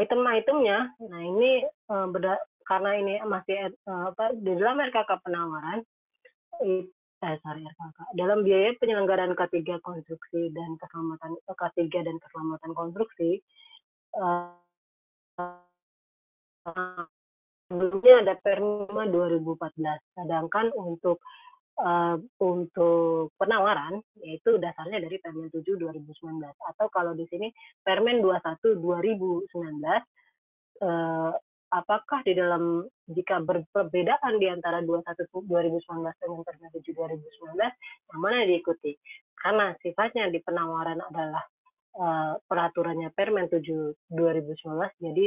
item-itemnya, nah ini karena ini masih di dalam RKK penawaran, dalam biaya penyelenggaraan K3 konstruksi dan keselamatan K3 dan keselamatan konstruksi, sebelumnya ada Perma 2014, sedangkan untuk penawaran yaitu dasarnya dari Permen 7 2019, atau kalau di sini Permen 21 2019. Apakah di dalam jika berbedaan di antara 21 2019 dengan Permen 7 2019, yang mana diikuti? Karena sifatnya di penawaran adalah peraturannya Permen 7 2019, jadi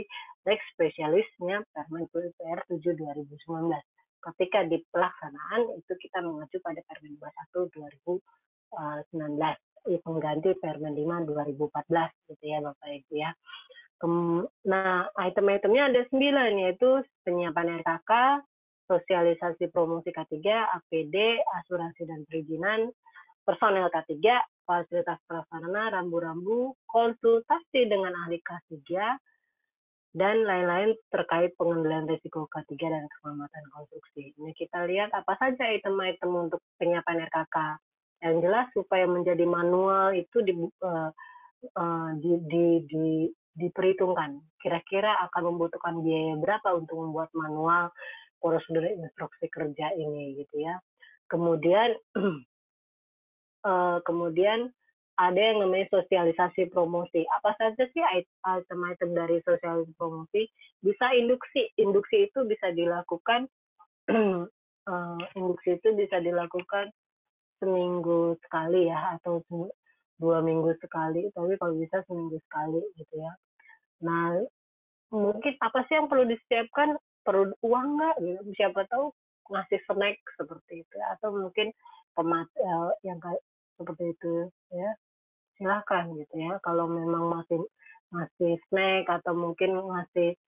lex spesialisnya Permen PR 7 2019. Ketika di pelaksanaan itu kita mengacu pada Permen 21 2019 pengganti Permen 5 2014 gitu ya Bapak Ibu ya. Nah, item-itemnya ada 9, yaitu penyiapan RKK, sosialisasi promosi K3, APD, asuransi dan perizinan, personel K3, fasilitas prasarana, rambu-rambu, konsultasi dengan ahli K3, dan lain-lain terkait pengendalian risiko K3 dan keselamatan konstruksi. Ini kita lihat apa saja item-item untuk penyiapan RKK. Yang jelas supaya menjadi manual itu diperhitungkan. Kira-kira akan membutuhkan biaya berapa untuk membuat manual prosedur instruksi kerja ini gitu ya. Kemudian ada yang namanya sosialisasi promosi. Apa saja sih item-item dari sosialisasi promosi? Bisa induksi. Induksi itu bisa dilakukan seminggu sekali ya, atau 2 minggu sekali, tapi kalau bisa seminggu sekali gitu ya. Nah, mungkin apa sih yang perlu disiapkan? Perlu uang nggak? Gitu. Siapa tahu ngasih snack seperti itu, atau mungkin yang kayak seperti itu ya. Silahkan gitu ya. Kalau memang masih snack atau mungkin ngasih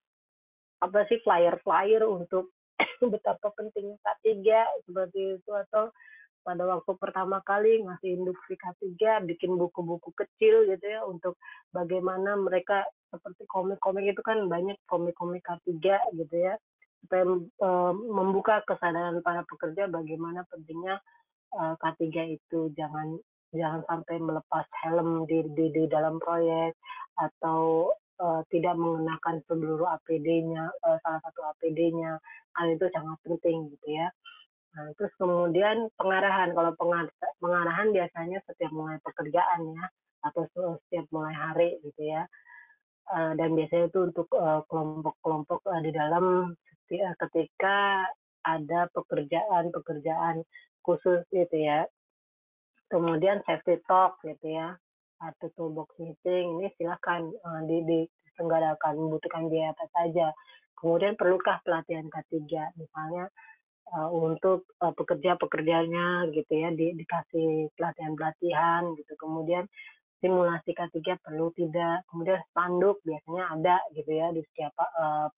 apa sih flyer untuk betapa pentingnya K3 seperti itu, atau pada waktu pertama kali ngasih induksi K3, bikin buku-buku kecil gitu ya untuk bagaimana mereka, seperti komik-komik itu kan banyak komik-komik K3 gitu ya, supaya membuka kesadaran para pekerja bagaimana pentingnya K3 itu. Jangan sampai melepas helm di dalam proyek, atau tidak mengenakan seluruh APD-nya, salah satu APD-nya, kan itu sangat penting gitu ya. Nah, terus kemudian pengarahan. Kalau pengarahan biasanya setiap mulai pekerjaan ya, atau setiap mulai hari gitu ya. Dan biasanya itu untuk kelompok-kelompok di dalam ketika ada pekerjaan khusus gitu ya. Kemudian safety talk gitu ya, atau toolbox meeting, ini silakan diselenggarakan, membutuhkan biaya apa saja. Kemudian perlukah pelatihan K3, misalnya untuk pekerja-pekerjanya gitu ya, dikasih pelatihan gitu. Kemudian simulasi K3 perlu tidak. Kemudian spanduk biasanya ada gitu ya di setiap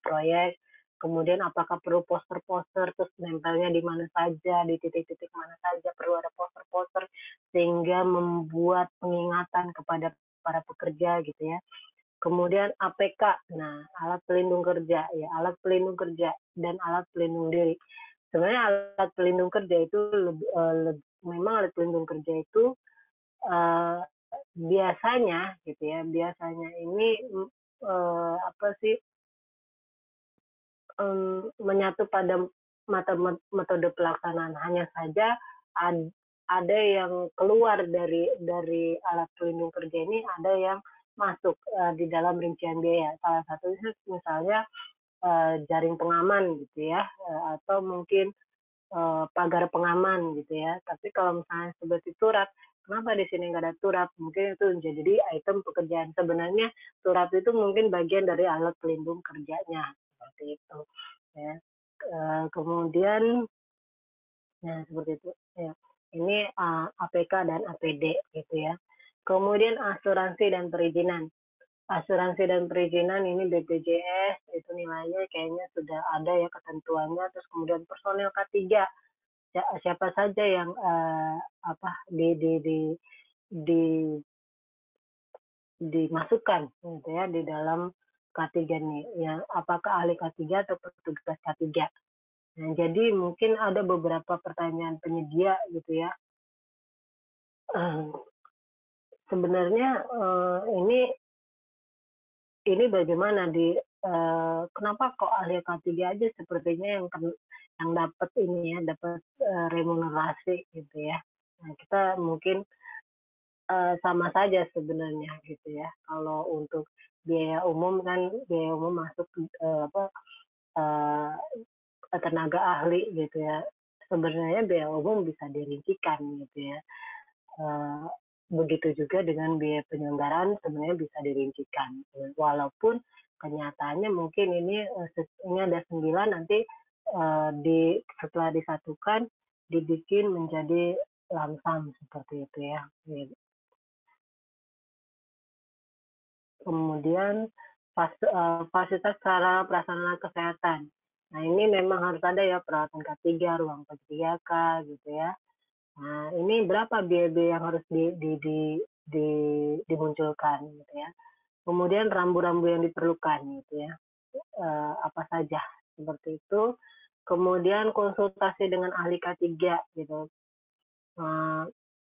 proyek. Kemudian apakah perlu poster-poster, terus nempelnya di mana saja, di titik-titik mana saja perlu ada poster-poster, sehingga membuat pengingatan kepada para pekerja gitu ya. Kemudian APK, nah alat pelindung kerja ya, alat pelindung kerja dan alat pelindung diri. Sebenarnya alat pelindung kerja itu memang alat pelindung kerja itu biasanya gitu ya, biasanya ini menyatu pada metode pelaksanaan. Hanya saja ada yang keluar dari alat pelindung kerja ini, ada yang masuk di dalam rincian biaya. Salah satunya misalnya jaring pengaman gitu ya, atau mungkin pagar pengaman gitu ya. Tapi kalau misalnya seperti turap, kenapa di sini nggak ada turap? Mungkin itu jadi item pekerjaan. Sebenarnya turap itu mungkin bagian dari alat pelindung kerjanya, seperti itu ya. Kemudian ya seperti itu ya. Ini APK dan APD gitu ya. Kemudian asuransi dan perizinan. Asuransi dan perizinan ini BPJS itu nilainya kayaknya sudah ada ya ketentuannya. Terus kemudian personel K3, siapa saja yang dimasukkan gitu ya di dalam K3 nih, ya apakah ahli K3 atau petugas K3. Nah, jadi mungkin ada beberapa pertanyaan penyedia gitu ya. Sebenarnya ini bagaimana kenapa kok ahli K3 aja sepertinya yang dapat ini ya, dapat remunerasi gitu ya. Nah, kita mungkin sama saja sebenarnya gitu ya. Kalau untuk biaya umum kan biaya umum masuk tenaga ahli gitu ya. Sebenarnya biaya umum bisa dirincikan gitu ya. Begitu juga dengan biaya penyelenggaraan sebenarnya bisa dirincikan. Walaupun kenyataannya mungkin ini ada 9 nanti setelah disatukan dibikin menjadi lamsam seperti itu ya. Kemudian fasilitas sarana prasarana kesehatan. Nah, ini memang harus ada ya perawatan K3, ruang P3K gitu ya. Nah, ini berapa biaya yang harus dimunculkan gitu ya. Kemudian rambu-rambu yang diperlukan gitu ya. Apa saja seperti itu. Kemudian konsultasi dengan ahli K3 gitu.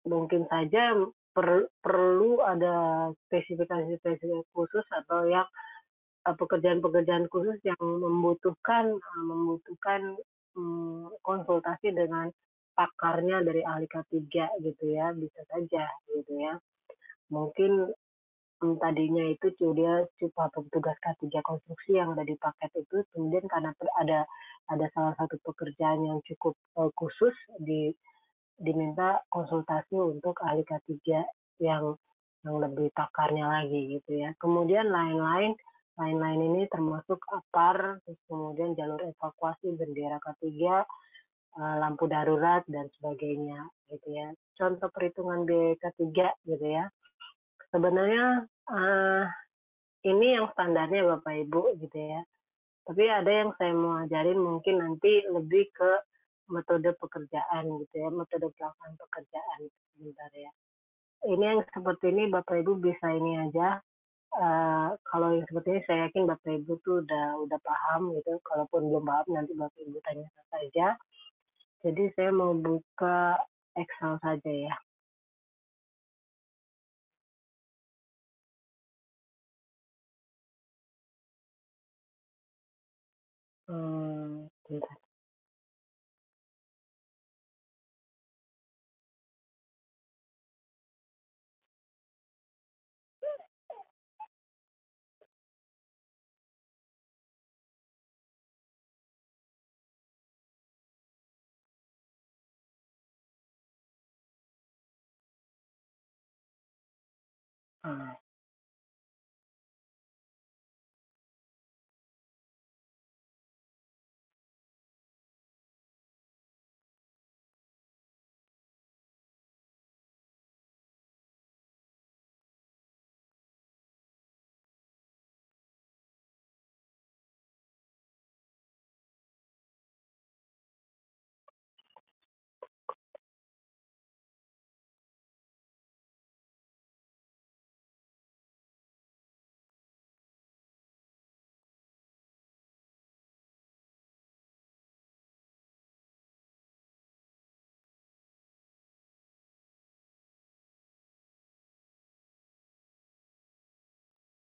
Mungkin saja perlu ada spesifikasi khusus atau yang pekerjaan-pekerjaan khusus yang membutuhkan konsultasi dengan pakarnya dari ahli K3 gitu ya, bisa saja gitu ya. Mungkin tadinya itu dia cuma petugas K3 konstruksi yang ada di paket itu, kemudian karena ada salah satu pekerjaan yang cukup khusus diminta konsultasi untuk ahli K3 yang lebih pakarnya lagi gitu ya. Kemudian lain-lain ini termasuk APAR, kemudian jalur evakuasi bendera K3, lampu darurat dan sebagainya gitu ya. Contoh perhitungan biaya K3 gitu ya. Sebenarnya ini yang standarnya Bapak Ibu gitu ya. Tapi ada yang saya mau ajarin mungkin nanti lebih ke metode pekerjaan gitu ya, metode pelaksanaan pekerjaan sebentar ya. Ini yang seperti ini Bapak Ibu bisa ini aja. Kalau yang seperti ini saya yakin Bapak Ibu tuh udah paham gitu. Kalaupun belum paham nanti Bapak Ibu tanya saja. Jadi saya mau buka Excel saja ya. Bentar.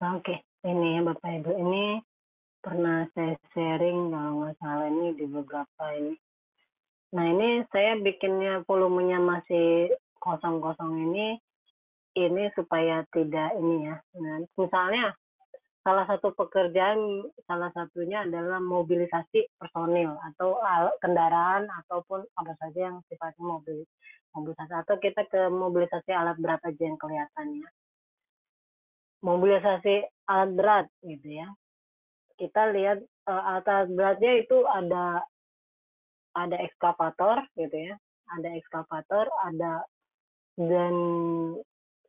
Oke, ini ya Bapak Ibu, ini pernah saya sharing kalau nggak salah ini di beberapa ini. Nah, ini saya bikinnya volumenya masih kosong-kosong ini supaya tidak ini ya. Nah, misalnya salah satu pekerjaan, salah satunya adalah mobilisasi personil atau kendaraan ataupun apa saja yang sifatnya mobilisasi, atau kita ke mobilisasi alat berat aja yang kelihatannya. Mobilisasi alat berat gitu ya. Kita lihat alat beratnya itu ada ekskavator gitu ya. Ada ekskavator, dan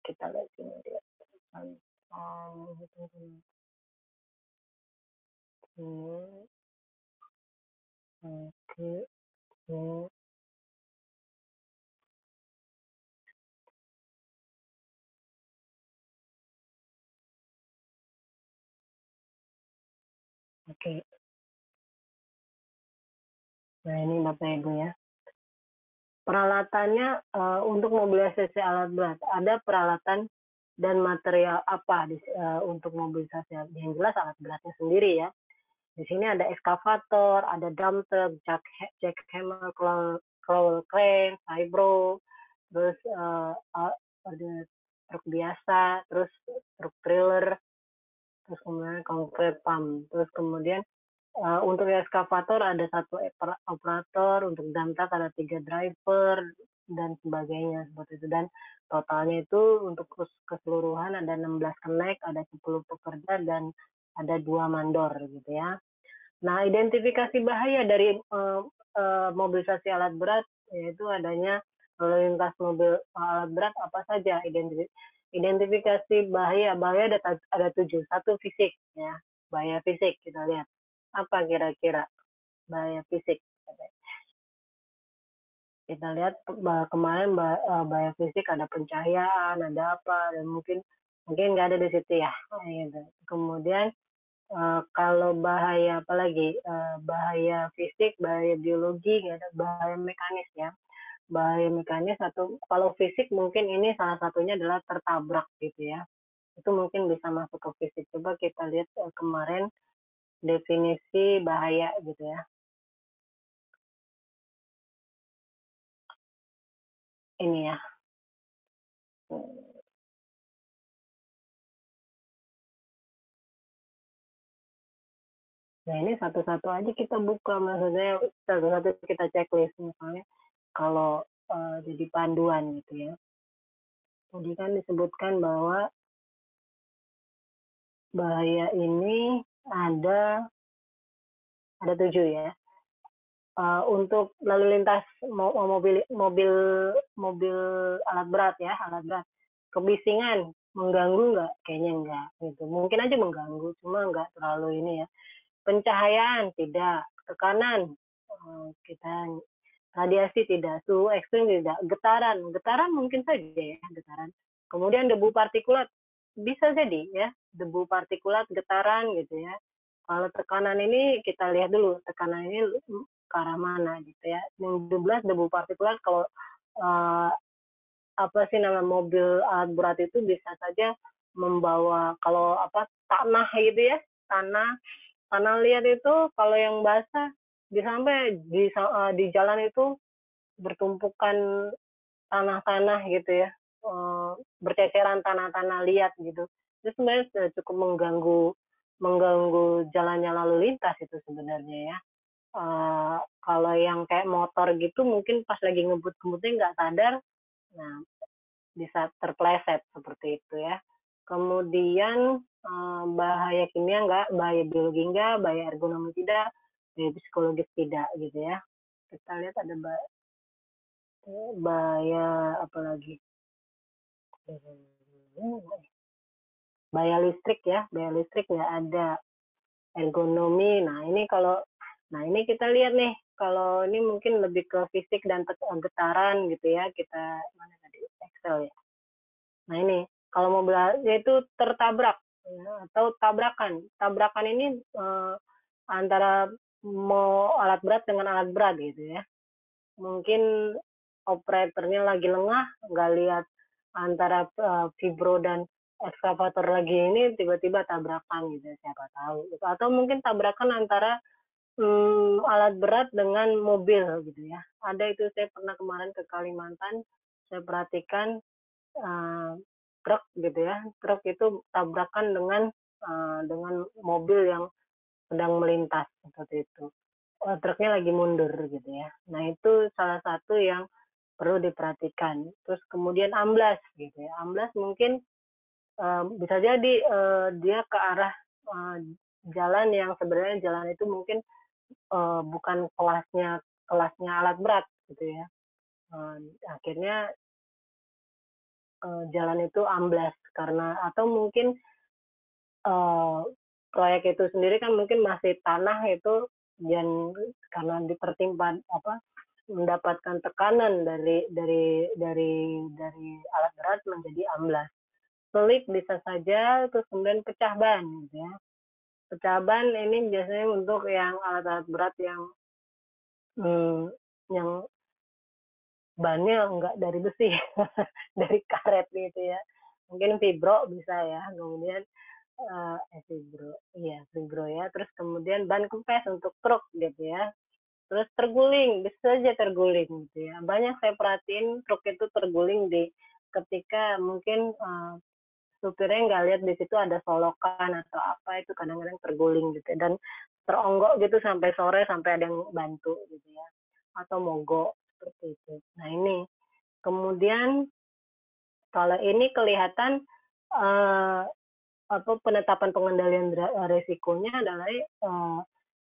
kita lihat ini dia. Oke. Oke. Nah, ini Bapak Ibu ya. Peralatannya untuk mobilisasi alat berat, ada peralatan dan material apa untuk mobilisasi yang jelas alat beratnya sendiri ya. Di sini ada ekskavator, ada dump truck, jackhammer, crawl crane, vibro, terus ada truk biasa, terus truk trailer, terus kemudian concrete pump, terus kemudian untuk ekskavator ada satu operator, untuk dump truck ada 3 driver, dan sebagainya seperti itu. Dan totalnya itu untuk keseluruhan ada 16 connect, ada 10 pekerja, dan ada 2 mandor gitu ya. Nah, identifikasi bahaya dari mobilisasi alat berat yaitu adanya lalu lintas mobil alat berat apa saja. Identifikasi bahaya ada 7. Satu fisik ya, bahaya fisik kita lihat. Apa kira-kira bahaya fisik? Kita lihat kemarin bahaya fisik ada pencahayaan, ada apa, dan mungkin nggak ada di situ ya. Gitu. Kemudian kalau bahaya apalagi bahaya fisik, bahaya biologi, ada bahaya mekanis ya. Bahaya mekanis atau kalau fisik mungkin ini salah satunya adalah tertabrak gitu ya. Itu mungkin bisa masuk ke fisik. Coba kita lihat kemarin definisi bahaya gitu ya. Ini ya. Nah ini satu-satu aja kita buka, maksudnya satu-satu kita checklist misalnya kalau jadi panduan gitu ya. Tadi kan disebutkan bahwa bahaya ini ada 7 ya. Untuk lalu lintas mobil alat berat ya, alat berat. Kebisingan mengganggu nggak? Kayaknya nggak. Gitu. Mungkin aja mengganggu, cuma nggak terlalu ini ya. Pencahayaan tidak, tekanan kita radiasi tidak, suhu ekstrim tidak, getaran mungkin saja ya getaran. Kemudian debu partikulat bisa jadi ya, debu partikulat, getaran gitu ya. Kalau tekanan ini kita lihat dulu tekanan ini ke arah mana gitu ya. Yang 12 debu partikulat kalau apa sih nama mobil alat berat itu bisa saja membawa kalau apa tanah gitu ya, tanah liat itu kalau yang basah bisa sampai di jalan itu bertumpukan tanah-tanah gitu ya, berceceran tanah-tanah liat gitu. Itu sebenarnya sudah cukup mengganggu jalannya lalu lintas itu sebenarnya ya. Kalau yang kayak motor gitu mungkin pas lagi ngebut-ngebutnya nggak sadar, nah bisa terpleset seperti itu ya. Kemudian bahaya kimia enggak, bahaya biologi enggak, bahaya ergonomi tidak, bahaya psikologis tidak gitu ya. Kita lihat ada bahaya apa lagi? Bahaya listrik ya, bahaya listrik nggak ada. Ergonomi, nah ini kita lihat nih, kalau ini mungkin lebih ke fisik dan getaran gitu ya, kita mana tadi Excel ya. Nah ini kalau mobil yaitu tertabrak ya, atau tabrakan. Tabrakan ini antara mau alat berat dengan alat berat gitu ya. Mungkin operatornya lagi lengah, nggak lihat antara vibro dan ekskavator lagi ini tiba-tiba tabrakan gitu, siapa tahu. Atau mungkin tabrakan antara alat berat dengan mobil gitu ya. Ada itu saya pernah kemarin ke Kalimantan, saya perhatikan truk gitu ya, truk itu tabrakan dengan mobil yang sedang melintas seperti itu. Truknya lagi mundur gitu ya. Nah itu salah satu yang perlu diperhatikan. Terus kemudian amblas gitu ya. Amblas mungkin bisa jadi dia ke arah jalan yang sebenarnya jalan itu mungkin bukan kelasnya alat berat gitu ya. Akhirnya jalan itu amblas karena atau mungkin proyek itu sendiri kan mungkin masih tanah itu dan karena dipertimpa apa mendapatkan tekanan dari alat berat menjadi amblas. Pelik bisa saja terus kemudian pecah ban gitu ya. Pecah ban ini biasanya untuk yang alat-alat berat mmm, yang bannya nggak dari besi, dari karet gitu ya. Mungkin fibro bisa ya, kemudian, fibro, iya fibro ya, terus kemudian ban kempes untuk truk gitu ya. Terus terguling, bisa saja terguling gitu ya. Banyak saya perhatiin truk itu terguling ketika mungkin, supirnya nggak lihat di situ ada solokan atau apa, itu kadang-kadang terguling gitu ya, dan teronggok gitu sampai sore sampai ada yang bantu gitu ya, atau mogok, seperti itu. Nah ini, kemudian kalau ini kelihatan, eee, penetapan pengendalian resikonya adalah,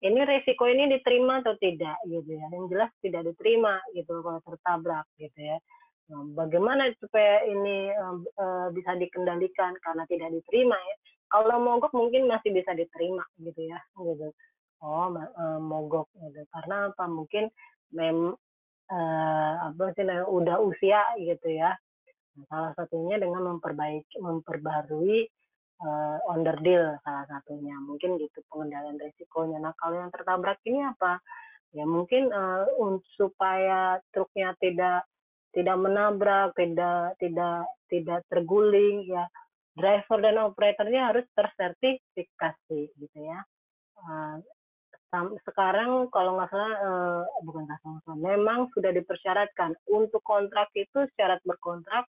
ini resiko ini diterima atau tidak gitu ya, yang jelas tidak diterima gitu kalau tertabrak gitu ya. Nah, bagaimana supaya ini, bisa dikendalikan karena tidak diterima ya, kalau mogok mungkin masih bisa diterima gitu ya, gitu. Oh, mogok gitu, karena apa, mungkin apa sih namanya, udah usia gitu ya. Nah, salah satunya dengan memperbarui, onderdil salah satunya, mungkin gitu pengendalian resikonya. Nah, kalau yang tertabrak ini apa, ya mungkin, supaya truknya tidak tidak menabrak, tidak tidak tidak terguling ya, driver dan operatornya harus tersertifikasi gitu ya. Eee, Sekarang kalau nggak salah, bukan nggak salah, memang sudah dipersyaratkan untuk kontrak itu syarat berkontrak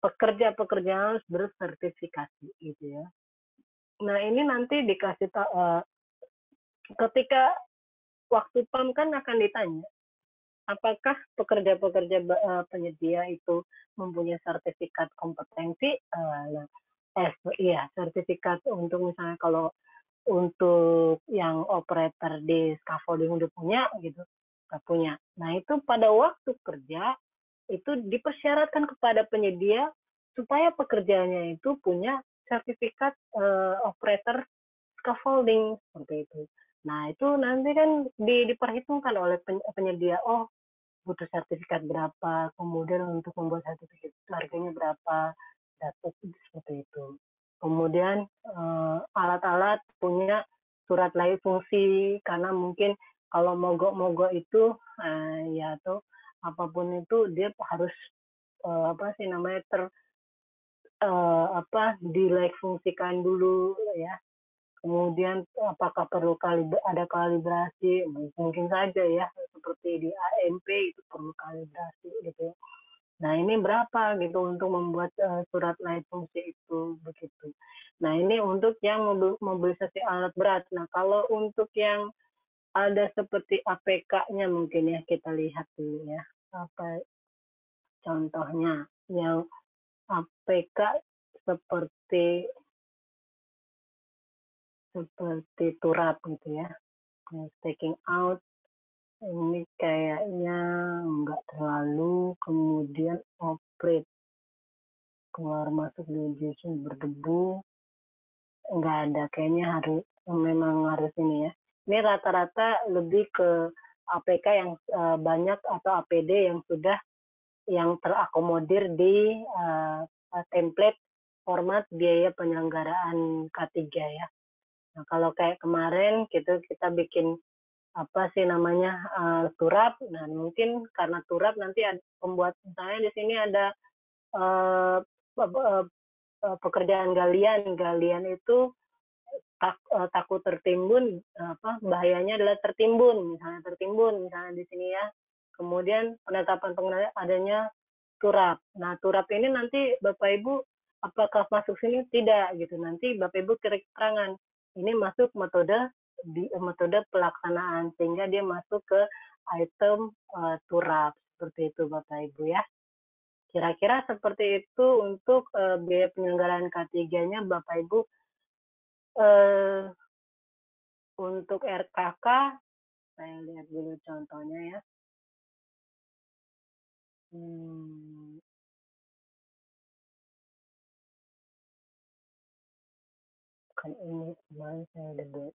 pekerja-pekerja harus bersertifikasi gitu ya. Nah ini nanti ketika waktu PAM kan akan ditanya, apakah pekerja-pekerja penyedia itu mempunyai sertifikat kompetensi? Nah, iya sertifikat untuk misalnya kalau untuk yang operator di scaffolding udah punya gitu, nggak punya. Nah itu pada waktu kerja itu dipersyaratkan kepada penyedia supaya pekerjanya itu punya sertifikat operator scaffolding seperti itu. Nah itu nanti kan diperhitungkan oleh penyedia. Oh, butuh sertifikat berapa, kemudian untuk membuat sertifikat itu harganya berapa, dapat seperti itu. Kemudian alat-alat punya surat layak fungsi karena mungkin kalau mogok-mogok itu ya atau apapun itu dia harus apa sih namanya di fungsikan dulu ya. Kemudian apakah perlu ada kalibrasi? Mungkin saja ya, seperti di AMP itu perlu kalibrasi gitu ya. Nah ini berapa gitu untuk membuat surat layak fungsi itu begitu. Nah ini untuk yang mobilisasi alat berat. Nah kalau untuk yang ada seperti APK-nya mungkin ya kita lihat dulu ya. Apa contohnya yang APK seperti seperti turap gitu ya. Taking out ini kayaknya nggak terlalu, kemudian operate keluar masuk di junction berdebu, nggak ada, kayaknya memang harus ini ya. Ini rata-rata lebih ke APK yang banyak atau APD yang terakomodir di template format biaya penyelenggaraan K3 ya. Nah, kalau kayak kemarin kita bikin apa sih namanya, turap. Nah, mungkin karena turap nanti pembuat misalnya di sini ada, eee, pekerjaan galian. Galian itu takut tertimbun, bahayanya adalah tertimbun misalnya di sini ya. Kemudian penetapan pengenaan adanya turap. Nah, turap ini nanti Bapak Ibu apakah masuk sini? Tidak gitu. Nanti Bapak Ibu kirim keterangan, ini masuk metode pelaksanaan sehingga dia masuk ke item turap seperti itu Bapak Ibu ya. Kira-kira seperti itu untuk biaya penyelenggaraan K3-nya Bapak Ibu. eh, untuk RKK saya lihat dulu contohnya ya. Hmm, kan ini kemarin saya udah buat.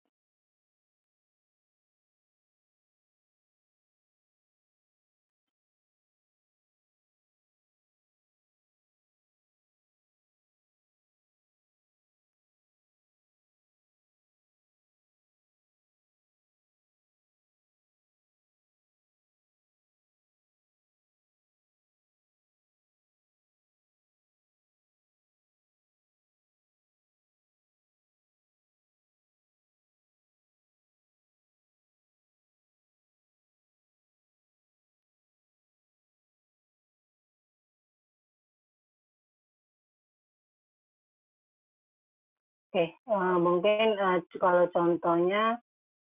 Oke, mungkin, kalau contohnya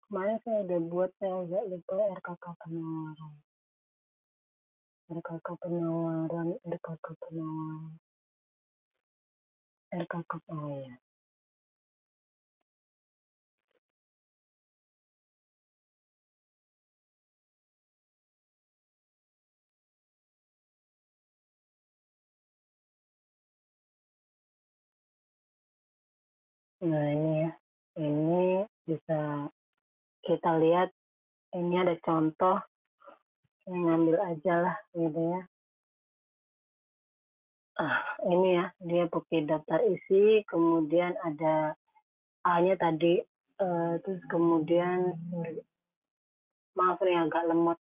kemarin saya udah buat, saya agak lupa RKK, oh ya. Nah ini ya, ini bisa kita lihat, ini ada contoh, saya ngambil aja lah gitu ya. Ini ya, dia pakai daftar isi, kemudian ada A-nya tadi, terus kemudian, maaf nih agak lemot.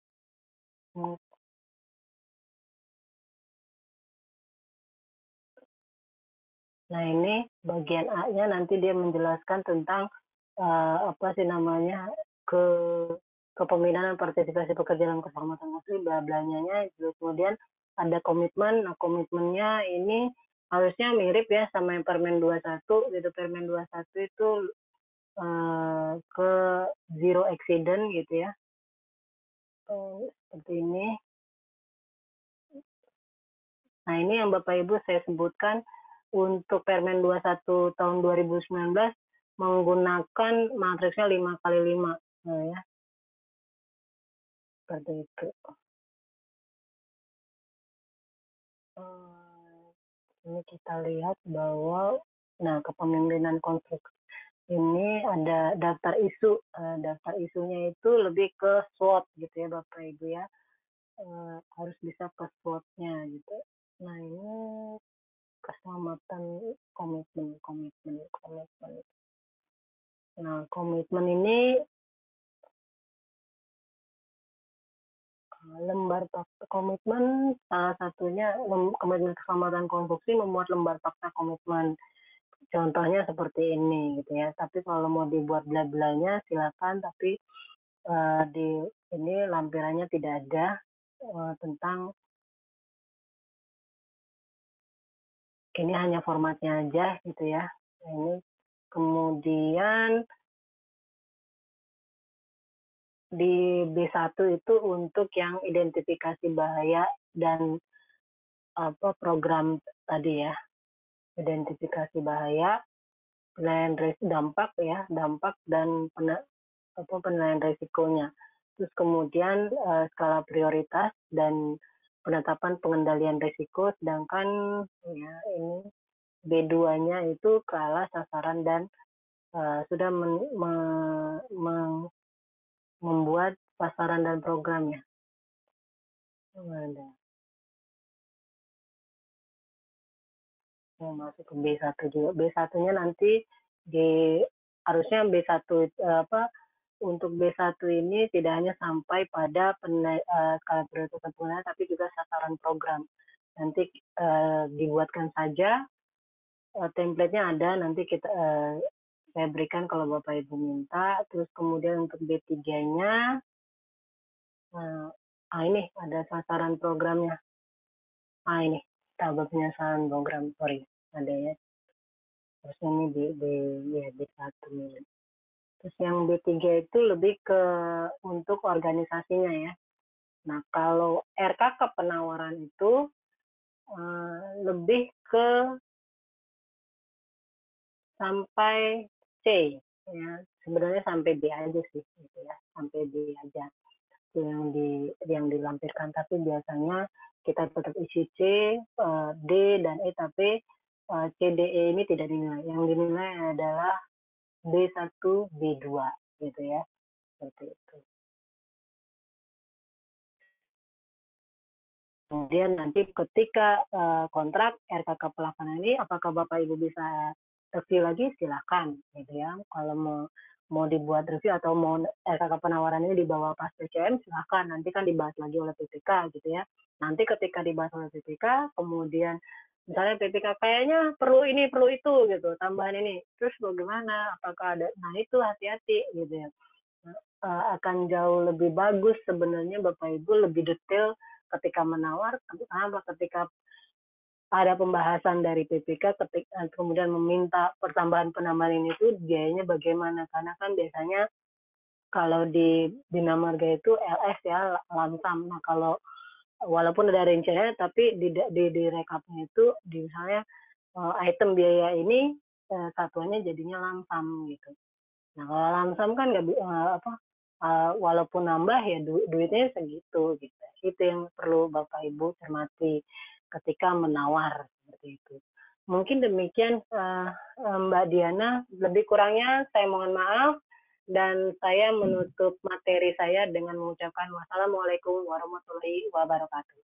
Nah ini bagian A-nya nanti dia menjelaskan tentang apa sih namanya, ke kepemimpinan partisipasi pekerja dalam keselamatan industri, bla blanya, kemudian ada komitmen. Nah komitmennya ini harusnya mirip ya sama yang Permen 21 gitu. Permen 21 itu ke zero accident gitu ya. Seperti ini. Nah ini yang Bapak Ibu saya sebutkan untuk Permen 21 tahun 2019 menggunakan matriksnya 5x5. Nah ya, seperti itu. Ini kita lihat bahwa, nah kepemimpinan konstruksi ini ada daftar isu. Daftar isunya itu lebih ke SWOT gitu ya Bapak Ibu ya. Harus bisa ke SWOT-nya gitu. Nah ini keselamatan komitmen. Nah komitmen ini lembar komitmen, salah satunya komitmen keselamatan konstruksi memuat lembar fakta komitmen. Contohnya seperti ini gitu ya. Tapi kalau mau dibuat bla-blanya silakan, tapi di ini lampirannya tidak ada tentang ini, hanya formatnya aja gitu ya. Ini kemudian di B1 itu untuk yang identifikasi bahaya dan program tadi ya. Identifikasi bahaya, penilaian dampak dan penilaian risikonya. Terus kemudian skala prioritas dan penetapan pengendalian risiko, sedangkan ya ini B2-nya itu skala sasaran dan sudah membuat sasaran dan programnya. Masuk ke B1 juga. B1-nya nanti harusnya B1 untuk B1 ini tidak hanya sampai pada skala prioritas penilaian, tapi juga sasaran program. Nanti dibuatkan saja, template-nya ada, nanti saya berikan kalau Bapak Ibu minta. Terus kemudian untuk B3-nya, ini ada sasaran programnya. Ini tabel penyasaran program, sorry, ada ya. Terus ini B1. Terus yang B3 itu lebih ke untuk organisasinya ya. Nah, kalau RKK penawaran itu lebih ke sampai C ya. Sebenarnya sampai D aja sih gitu ya. Sampai D aja yang dilampirkan, tapi biasanya kita tetap isi C, D dan E, tapi C, D, E ini tidak dinilai. Yang dinilai adalah B1, B2 gitu ya. Seperti itu. Kemudian nanti ketika kontrak RKK pelaksanaan ini, apakah Bapak Ibu bisa review lagi, silakan gitu ya. Kalau mau dibuat review atau mau RKK penawaran ini dibawa pas PCM, silakan. Nanti kan dibahas lagi oleh PPK gitu ya. Nanti ketika dibahas oleh PPK, kemudian misalnya PPK kayaknya perlu ini, perlu itu gitu, tambahan ini. Terus bagaimana? Apakah ada? Nah itu hati-hati gitu ya. Akan jauh lebih bagus sebenarnya Bapak Ibu lebih detail ketika menawar, ketika ada pembahasan dari PPK kemudian meminta penambahan ini tuh biayanya bagaimana, karena kan biasanya kalau di Bina Marga itu LS ya, lamsam. Nah, kalau walaupun ada rinciannya tapi di rekapnya itu misalnya item biaya ini satuannya jadinya lamsam gitu. Nah, kalau lamsam kan nggak walaupun nambah ya duitnya segitu gitu. Itu yang perlu Bapak Ibu cermati ketika menawar seperti itu. Mungkin demikian Mbak Diana, lebih kurangnya saya mohon maaf dan saya menutup materi saya dengan mengucapkan wassalamualaikum warahmatullahi wabarakatuh.